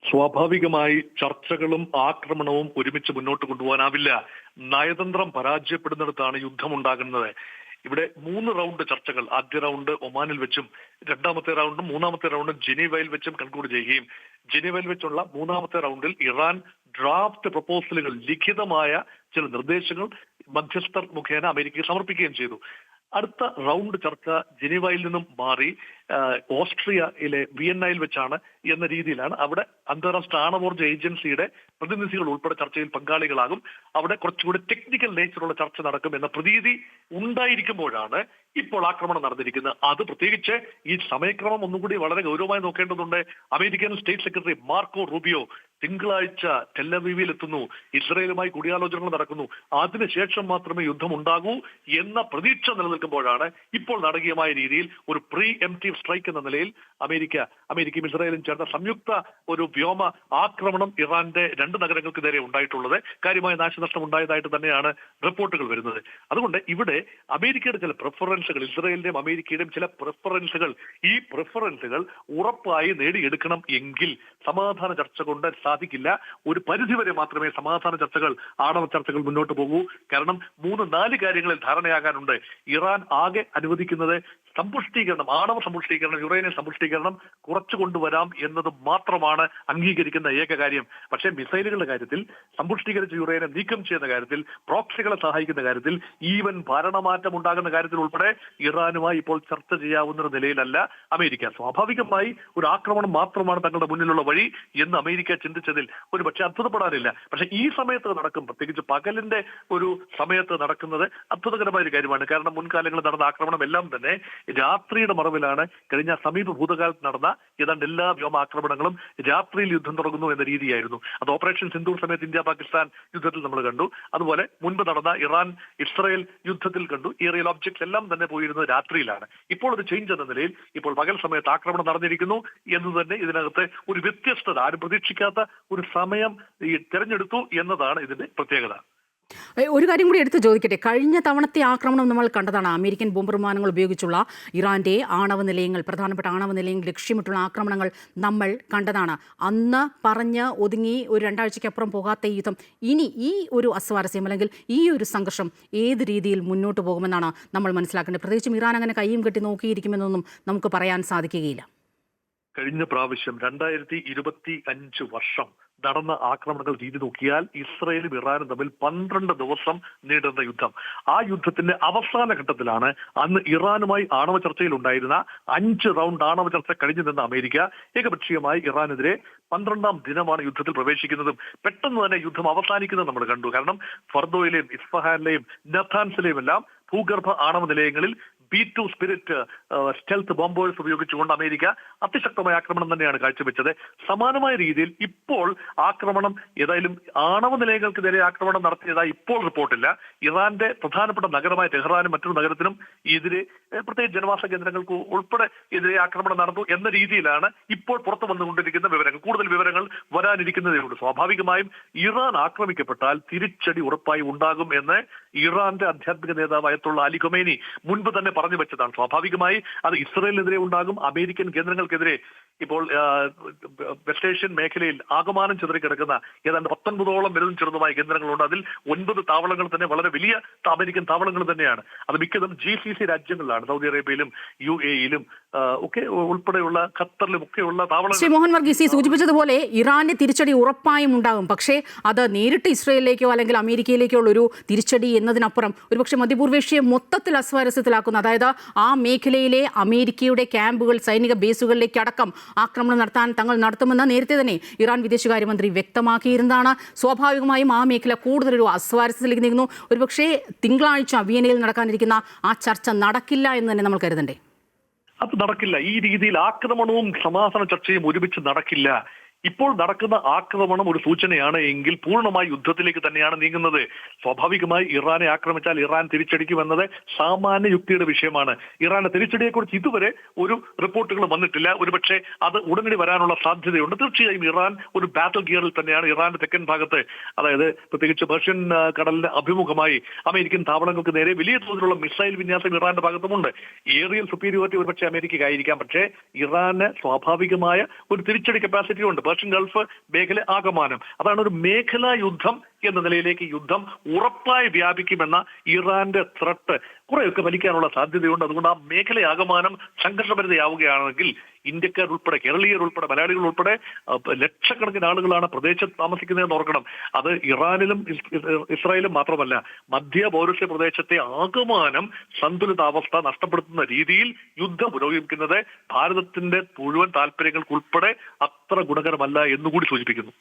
സ്വാഭാവികമായി ചർച്ചകളും ആക്രമണവും ഒരുമിച്ച് മുന്നോട്ട് കൊണ്ടുപോകാനാവില്ല. നയതന്ത്രം പരാജയപ്പെടുന്നിടത്താണ് യുദ്ധമുണ്ടാകുന്നത്. ഇവിടെ 3 റൗണ്ട് ചർച്ചകൾ, ആദ്യ റൗണ്ട് ഒമാനിൽ വെച്ചും രണ്ടാമത്തെ റൗണ്ടും മൂന്നാമത്തെ റൗണ്ടും ജനീവയിൽ വെച്ചും കൺക്ലൂഡ് ചെയ്യുകയും ജനീവയിൽ വെച്ചുള്ള മൂന്നാമത്തെ റൗണ്ടിൽ ഇറാൻ ഡ്രാഫ്റ്റ് പ്രപ്പോസലുകൾ, ലിഖിതമായ ചില നിർദ്ദേശങ്ങൾ മധ്യസ്ഥർ മുഖേന അമേരിക്കയെ സമർപ്പിക്കുകയും ചെയ്തു. അടുത്ത റൗണ്ട് ചർച്ച ജനീവയിൽ നിന്നും മാറി ഓസ്ട്രിയയിലെ വിയന്നയിൽ വെച്ചാണ് എന്ന രീതിയിലാണ്. അവിടെ അന്താരാഷ്ട്ര ആണവോർജ്ജ ഏജൻസിയുടെ പ്രതിനിധികൾ ഉൾപ്പെടെ ചർച്ചയിൽ പങ്കാളികളാകും. അവിടെ കുറച്ചുകൂടി ടെക്നിക്കൽ നേച്ചറുള്ള ചർച്ച നടക്കും എന്ന പ്രതീതി ഉണ്ടായിരിക്കുമ്പോഴാണ് ഇപ്പോൾ ആക്രമണം നടന്നിരിക്കുന്നത്. അത് പ്രത്യേകിച്ച് ഈ സമയക്രമം ഒന്നുകൂടി വളരെ ഗൗരവമായി നോക്കേണ്ടതുണ്ട്. American state secretary Marco Rubio തിങ്കളാഴ്ച ടെല്ലവീവിൽ എത്തുന്നു. ഇസ്രയേലുമായി കൂടിയാലോചനകൾ നടക്കുന്നു. അതിനുശേഷം മാത്രമേ യുദ്ധം ഉണ്ടാകൂ എന്ന പ്രതീക്ഷ നിലനിൽക്കുമ്പോഴാണ് ഇപ്പോൾ നാടകീയമായ രീതിയിൽ ഒരു പ്രീ എംപ്റ്റീവ് സ്ട്രൈക്ക് എന്ന നിലയിൽ അമേരിക്കയും ഇസ്രയേലും ചേർന്ന സംയുക്ത ഒരു വ്യോമ ആക്രമണം ഇറാന്റെ 2 നഗരങ്ങൾക്ക് നേരെ ഉണ്ടായിട്ടുള്ളത്. കാര്യമായ നാശനഷ്ടം ഉണ്ടായതായിട്ട് തന്നെയാണ് റിപ്പോർട്ടുകൾ വരുന്നത്. അതുകൊണ്ട് ഇവിടെ അമേരിക്കയുടെ ചില പ്രിഫറൻസുകൾ, ഇസ്രയേലിന്റെയും അമേരിക്കയുടെയും ചില പ്രിഫറൻസുകൾ, ഈ പ്രിഫറൻസുകൾ ഉറപ്പായി നേടിയെടുക്കണം എങ്കിൽ സമാധാന ചർച്ച കൊണ്ട് സാധിക്കില്ല. ഒരു പരിധിവരെ മാത്രമേ സമാധാന ചർച്ചകൾ, ആണവ ചർച്ചകൾ മുന്നോട്ട് പോകൂ. കാരണം 3-4 കാര്യങ്ങളിൽ ധാരണയാകാനുണ്ട്. ഇറാൻ ആകെ അനുവദിക്കുന്നത് സമ്പുഷ്ടീകരണം, ആണവ സമ്പുഷ്ടീകരണം, യുറേനിയം സമ്പുഷ്ടീകരണം കുറച്ചു കൊണ്ടുവരാം എന്നത് മാത്രമാണ് അംഗീകരിക്കുന്ന ഏക കാര്യം. പക്ഷേ മിസൈലുകളുടെ കാര്യത്തിൽ, സമ്പുഷ്ടീകരിച്ച യുറേനിയം നീക്കം ചെയ്യുന്ന കാര്യത്തിൽ, പ്രോക്സികളെ സഹായിക്കുന്ന കാര്യത്തിൽ, ഈവൻ ഭരണമാറ്റം ഉണ്ടാകുന്ന കാര്യത്തിൽ ഉൾപ്പെടെ ഇറാനുമായി ഇപ്പോൾ ചർച്ച ചെയ്യാവുന്ന ഒരു നിലയിലല്ല അമേരിക്ക. സ്വാഭാവികമായി ഒരു ആക്രമണം മാത്രമാണ് തങ്ങളുടെ മുന്നിലുള്ള വഴി എന്ന് അമേരിക്ക ചിന്തിച്ചതിൽ ഒരു പക്ഷേ അത്ഭുതപ്പെടാനില്ല. പക്ഷെ ഈ സമയത്ത് നടക്കും, പ്രത്യേകിച്ച് പകലിന്റെ ഒരു സമയത്ത് നടക്കുന്നത് അത്ഭുതകരമായ ഒരു കാര്യമാണ്. കാരണം മുൻകാലങ്ങളിൽ നടന്ന ആക്രമണം എല്ലാം തന്നെ രാത്രിയുടെ മറവിലാണ്. കഴിഞ്ഞ സമീപ ഭൂതകാലത്ത് നടന്ന ഏതാണ്ട് എല്ലാ വ്യോമാക്രമണങ്ങളും രാത്രിയിൽ യുദ്ധം തുടങ്ങുന്നു എന്ന രീതിയായിരുന്നു. അത് ഓപ്പറേഷൻ സിന്ദൂർ സമയത്ത് ഇന്ത്യ പാകിസ്ഥാൻ യുദ്ധത്തിൽ നമ്മൾ കണ്ടു. അതുപോലെ മുൻപ് നടന്ന ഇറാൻ ഇസ്രയേൽ യുദ്ധത്തിൽ കണ്ടു. ഏറിയൽ ഒബ്ജക്ട്സ് എല്ലാം തന്നെ പോയിരുന്നത് രാത്രിയിലാണ്. ഇപ്പോൾ ഒരു ചേഞ്ച് എന്ന നിലയിൽ ഇപ്പോൾ പകൽ സമയത്ത് ആക്രമണം നടന്നിരിക്കുന്നു എന്ന് തന്നെ ഇതിനകത്ത് ഒരു വ്യത്യസ്തത, ആരും പ്രതീക്ഷിക്കാത്ത ഒരു സമയം തെരഞ്ഞെടുത്തു എന്നതാണ് ഇതിന്റെ പ്രത്യേകത. ഒരു കാര്യം കൂടി എടുത്ത് ചോദിക്കട്ടെ. കഴിഞ്ഞ തവണത്തെ ആക്രമണം നമ്മൾ കണ്ടതാണ്. അമേരിക്കൻ ബോംബർ വിമാനങ്ങൾ ഉപയോഗിച്ചുള്ള ഇറാന്റെ ആണവ നിലയങ്ങൾ, പ്രധാനപ്പെട്ട ആണവ നിലയങ്ങൾ ലക്ഷ്യമിട്ടുള്ള ആക്രമണങ്ങൾ നമ്മൾ കണ്ടതാണ്. അന്ന് പറഞ്ഞ് ഒതുങ്ങി ഒരു 2 ആഴ്ചയ്ക്കപ്പുറം പോകാത്ത യുദ്ധം ഇനി ഈ ഒരു അസ്വാരസ്യം അല്ലെങ്കിൽ ഈ ഒരു സംഘർഷം ഏത് രീതിയിൽ മുന്നോട്ട് പോകുമെന്നാണ് നമ്മൾ മനസ്സിലാക്കേണ്ടത്. പ്രത്യേകിച്ചും ഇറാൻ അങ്ങനെ കയ്യും കെട്ടി നോക്കിയിരിക്കുമെന്നൊന്നും നമുക്ക് പറയാൻ സാധിക്കുകയില്ല. കഴിഞ്ഞ പ്രാവശ്യം 2025 വർഷം നടന്ന ആക്രമണങ്ങൾ രീതി നോക്കിയാൽ ഇസ്രയേലും ഇറാനും തമ്മിൽ 12 ദിവസം നീണ്ടുന്ന യുദ്ധം. ആ യുദ്ധത്തിന്റെ അവസാന ഘട്ടത്തിലാണ് അന്ന് ഇറാനുമായി ആണവ ചർച്ചയിൽ ഉണ്ടായിരുന്ന 5 റൗണ്ട് ആണവ ചർച്ച കഴിഞ്ഞു നിന്ന അമേരിക്ക ഏകപക്ഷീയമായി ഇറാനെതിരെ 12ാം ദിനമാണ് യുദ്ധത്തിൽ പ്രവേശിക്കുന്നതും പെട്ടെന്ന് തന്നെ യുദ്ധം അവസാനിക്കുന്നത് നമ്മൾ കണ്ടു. കാരണം ഫർദോയിലെയും ഇസ്ഫഹാനിലെയും നഥാൻസിലെയും എല്ലാം ഭൂഗർഭ ആണവ നിലയങ്ങളിൽ B-2 സ്പിരിറ്റ് സ്റ്റെൽത്ത് ബോംബേഴ്സ് ഉപയോഗിച്ചുകൊണ്ട് അമേരിക്ക അതിശക്തമായ ആക്രമണം തന്നെയാണ് കാഴ്ചവെച്ചത്. സമാനമായ രീതിയിൽ ഇപ്പോൾ ആക്രമണം, ഏതായാലും ആണവ നിലയങ്ങൾക്ക് നേരെ ആക്രമണം നടത്തിയതായി ഇപ്പോൾ റിപ്പോർട്ടില്ല. ഇറാന്റെ പ്രധാനപ്പെട്ട നഗരമായ ടെഹ്റാനും മറ്റൊരു നഗരത്തിനും എതിരെ, പ്രത്യേകിച്ച് ജനവാസ കേന്ദ്രങ്ങൾക്ക് ഉൾപ്പെടെ എതിരെ ആക്രമണം നടന്നു എന്ന രീതിയിലാണ് ഇപ്പോൾ പുറത്തു വന്നുകൊണ്ടിരിക്കുന്ന വിവരങ്ങൾ. കൂടുതൽ വിവരങ്ങൾ വരാനിരിക്കുന്നതേ ഉള്ളൂ. സ്വാഭാവികമായും ഇറാൻ ആക്രമിക്കപ്പെട്ടാൽ തിരിച്ചടി ഉറപ്പായി ഉണ്ടാകും എന്ന് ഇറാന്റെ ആധ്യാത്മിക നേതാവ് അയത്തുള്ള അലി ഖൊമൈനി മുൻപ് തന്നെ പറഞ്ഞു വെച്ചതാണ്. സ്വാഭാവികമായി അത് ഇസ്രയേലിനെതിരെ ഉണ്ടാകും, അമേരിക്കൻ കേന്ദ്രങ്ങൾക്കെതിരെ. ഇപ്പോൾ വെസ്റ്റ് ഏഷ്യൻ മേഖലയിൽ ആകമാനം ചിതറിക്കിടക്കുന്ന ഏതാണ്ട് 19ഓളം വലുതും ചെറുതുമായ കേന്ദ്രങ്ങളുണ്ട്. അതിൽ 9 താവളങ്ങൾ തന്നെ വളരെ വലിയ അമേരിക്കൻ താവളങ്ങൾ തന്നെയാണ്. അത് മിക്കതും GCC രാജ്യങ്ങളിലാണ്. സൗദി അറേബ്യയിലും UAE-യിലും ഒക്കെ ഉൾപ്പെടെയുള്ള ഖത്തറിലും ഒക്കെയുള്ള താവളങ്ങൾ. ശ്രീ മോഹൻ വർഗീസ് സൂചിപ്പിച്ചതുപോലെ ഇറാന്റെ തിരിച്ചടി ഉറപ്പായും ഉണ്ടാകും. പക്ഷേ അത് നേരിട്ട് ഇസ്രയേലിലേക്കോ അല്ലെങ്കിൽ അമേരിക്കയിലേക്കോ ഉള്ള ഒരു തിരിച്ചടി എന്നതിനപ്പുറം ഒരുപക്ഷെ മധ്യപൂർവേഷ്യയെ മൊത്തത്തിൽ അസ്വാരസ്യത്തിലാക്കുന്ന, അതായത് ആ മേഖലയിലെ അമേരിക്കയുടെ ക്യാമ്പുകൾ, സൈനിക ബേസുകളിലേക്ക് അടക്കം ആക്രമണം നടത്താൻ തങ്ങൾ നടത്തുമെന്ന് നേരത്തെ തന്നെ ഇറാൻ വിദേശകാര്യമന്ത്രി വ്യക്തമാക്കിയിരുന്നതാണ്. സ്വാഭാവികമായും ആ മേഖല കൂടുതലൊരു അസ്വാരസ്യത്തിലേക്ക് നീങ്ങുന്നു. ഒരുപക്ഷെ തിങ്കളാഴ്ച വിയനയിൽ നടക്കാനിരിക്കുന്ന ആ ചർച്ച നടക്കില്ല എന്ന് തന്നെ നമ്മൾ കരുതണ്ടേ? അത് നടക്കില്ല. ഈ രീതിയിൽ ആക്രമണവും സമാധാന ചർച്ചയും ഒരുമിച്ച് നടക്കില്ല. ഇപ്പോൾ നടക്കുന്ന ആക്രമണം ഒരു സൂചനയാണ് എങ്കിൽ പൂർണ്ണമായി യുദ്ധത്തിലേക്ക് തന്നെയാണ് നീങ്ങുന്നത്. സ്വാഭാവികമായി ഇറാനെ ആക്രമിച്ചാൽ ഇറാൻ തിരിച്ചടിക്കുമെന്നത് സാമാന്യ യുക്തിയുടെ വിഷയമാണ്. ഇറാന്റെ തിരിച്ചടിയെക്കുറിച്ച് ഇതുവരെ ഒരു റിപ്പോർട്ടുകളും വന്നിട്ടില്ല. ഒരുപക്ഷെ അത് ഉടനടി വരാനുള്ള സാധ്യതയുണ്ട്. തീർച്ചയായും ഇറാൻ ഒരു ബാറ്റിൽ ഗിയറിൽ തന്നെയാണ്. ഇറാന്റെ തെക്കൻ ഭാഗത്ത്, അതായത് പ്രത്യേകിച്ച് പേർഷ്യൻ കടലിന് അഭിമുഖമായി അമേരിക്കൻ താവളങ്ങൾക്ക് നേരെ വലിയ തോതിലുള്ള മിസൈൽ വിന്യാസം ഇറാന്റെ ഭാഗത്തുമുണ്ട്. ഏറിയൽ സുപ്പീരിയോറിറ്റി ഒരുപക്ഷെ അമേരിക്കയ്ക്കായിരിക്കാം. പക്ഷേ ഇറാന് സ്വാഭാവികമായ ഒരു തിരിച്ചടി കപ്പാസിറ്റി ഉണ്ട്. പേർഷ്യൻ ഗൾഫ് മേഖല ആകമാനം. അതാണ് ഒരു മേഖലാ യുദ്ധം എന്ന നിലയിലേക്ക് യുദ്ധം ഉറപ്പായി വ്യാപിക്കുമെന്ന ഇറാന്റെ ത്രട്ട് കുറെയൊക്കെ വലിക്കാനുള്ള സാധ്യതയുണ്ട്. അതുകൊണ്ട് ആ മേഖലയാകമാനം സംഘർഷഭരിതയാവുകയാണെങ്കിൽ ഇന്ത്യക്കാരുൾപ്പെടെ, കേരളീയർ ഉൾപ്പെടെ, മലയാളികൾ ഉൾപ്പെടെ ലക്ഷക്കണക്കിന് ആളുകളാണ് പ്രദേശത്ത് താമസിക്കുന്നതെന്ന് ഓർക്കണം. അത് ഇറാനിലും ഇസ്രായേലും മാത്രമല്ല, മധ്യ പൗരസ്ത്യ പ്രദേശത്തെ ആകമാനം സന്തുലിതാവസ്ഥ നഷ്ടപ്പെടുത്തുന്ന രീതിയിൽ യുദ്ധം പുരോഗമിക്കുന്നത് ഭാരതത്തിന്റെ മുഴുവൻ താല്പര്യങ്ങൾക്കുൾപ്പെടെ അത്ര ഗുണകരമല്ല എന്നുകൂടി സൂചിപ്പിക്കുന്നു.